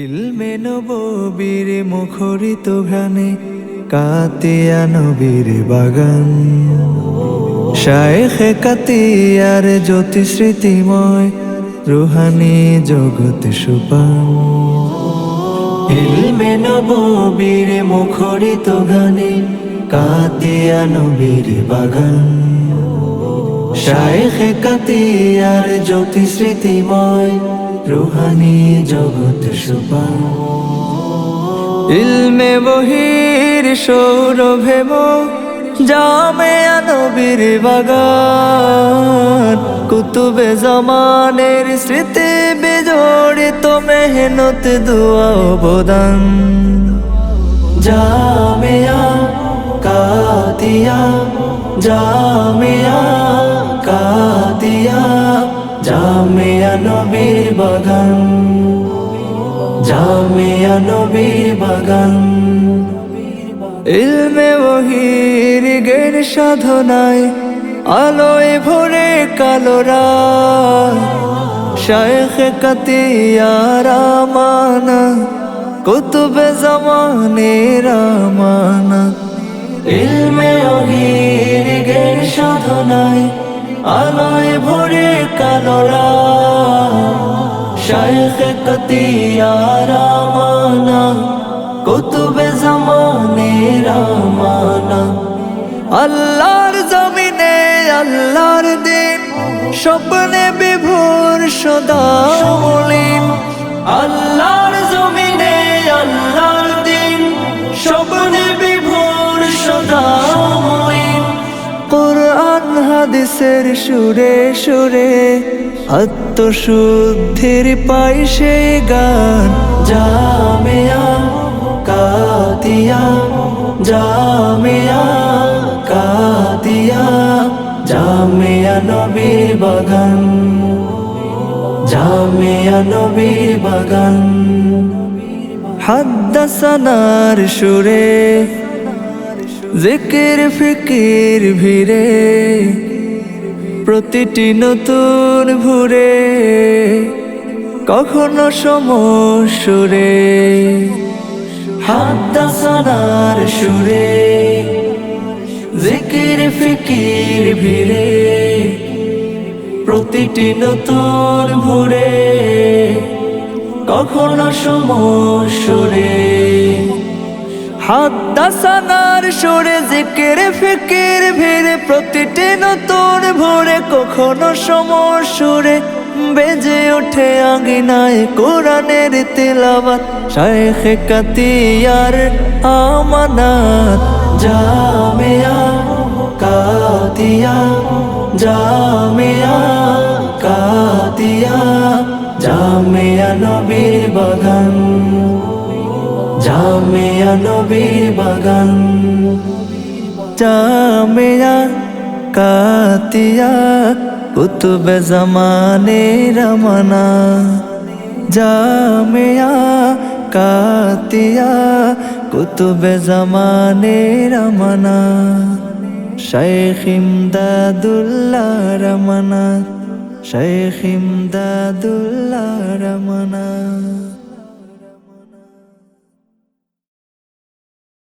ইলমে নববীর মুখরিত ঘ্রাণে কাতিয়া নবীর বাগান, শায়েখে কাতিয়ার জ্যোতি স্মৃতিময় রুহানি জগৎ সুপান। ইলমে নববীর মুখরিত ঘ্রাণে কাতিয়া নবীর বাগান, শায়েখে কাতিয়ার জ্যোতি স্মৃতিময় রুহানি জগৎ সুপান। ইলমে বহির সৌরভে জামেয়া নবীর বাগান, কুতুবে জামানের স্মৃতি বিজড়িত মেহনত দুয়া অবদান। জামেয়া কাতিয়া, জামেয়া কাতিয়া, জামেয়া নবীর বাগান, জামেয়া নবীর বাগান। ইলমে ওহির গের সাধনায় আলোয় ভরে কালো রাত, শায়েখে কাতিয়ার আমানা কুতুবে জামানের আমানা। ইলমে ওহির গের সাধনায় আলোয় ভরে কালো রাত, শায়েখে কাতিয়ার আমানা কুতুবে জামানের আমানা। আল্লাহর জমিনে আল্লাহর দিন স্বপ্নে বিভোর সদা মলিন। আল্লাহর জমিনে আল্লাহর দিন স্বপ্নে বিভোর সদা মলিন। কুরআন হাদিসের সুরে সুরে আত্মশুদ্ধির পাই সেই গান। জামেয়া কাতিয়া, জামেয়া কাতিয়া, জামেয়া নবীর বাগান, জামেয়া নবীর বাগান। হাদ্দাসানার সুরে জিকির ফিকির ভিড়ে প্রতিটি নতুন ভুরে কখনো সমসুরে। হাদ্দাসানার সুরে জিকির ফিকির ভিড়ে প্রতিটি নতুন ভুরে কখনো সমসুরে। হাদ্দাসানার সুরে জিকির ফিকির ভিড়ে প্রতিটি নতুন ভোরে কখনো সমসুরে বেজে ওঠে আঙ্গিনায় কোরআনের তিলাওয়াত, শায়েখে কাতিয়ার আমানাত। জামেয়া কাতিয়া, জামেয়া কাতিয়া, জামেয়া নবীর বাগান, জামেয়া নবীর বাগান। জামেয়া কাতিয়া কুতুবে জামানের আমানা, জামেয়া কাতিয়া কুতুবে জামানের আমানা। শাইখ ইমদাদুল্লাহর আমানা, শাইখ ইমদাদুল্লাহর আমানা।